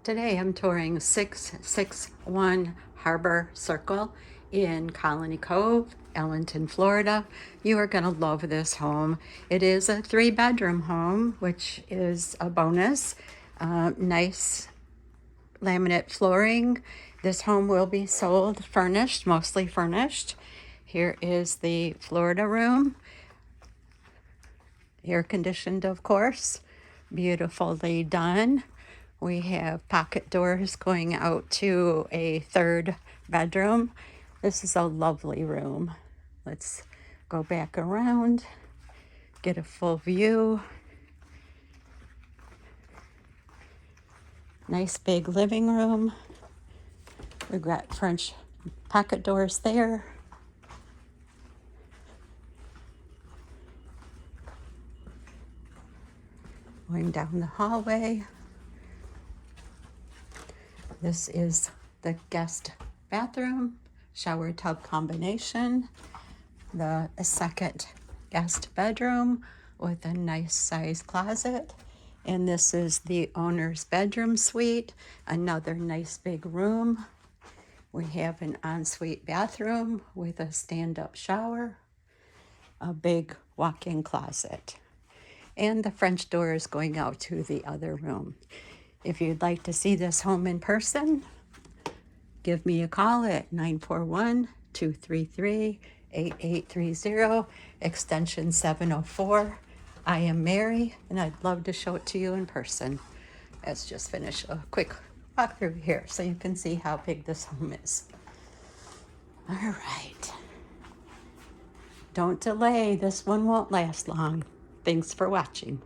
Today I'm touring 661 Harbor Circle in Colony Cove, Ellenton, Florida. You are going to love this home. It is a 3-bedroom home, which is a bonus. Nice laminate flooring. This home will be sold furnished, mostly furnished. Here is the Florida room. Air conditioned, of course. Beautifully done. We have pocket doors going out to a 3rd bedroom. This is a lovely room. Let's go back around, get a full view. Nice big living room. We've got French pocket doors there. Going down the hallway. This is the guest bathroom, shower tub combination. The second guest bedroom with a nice size closet. And this is the owner's bedroom suite, another nice big room. We have an ensuite bathroom with a stand-up shower, a big walk-in closet. And the French door is going out to the other room. If you'd like to see this home in person, give me a call at 941-233-8830, extension 704. I am Mary, and I'd love to show it to you in person. Let's just finish a quick walkthrough here so you can see how big this home is. All right. Don't delay. This one won't last long. Thanks for watching.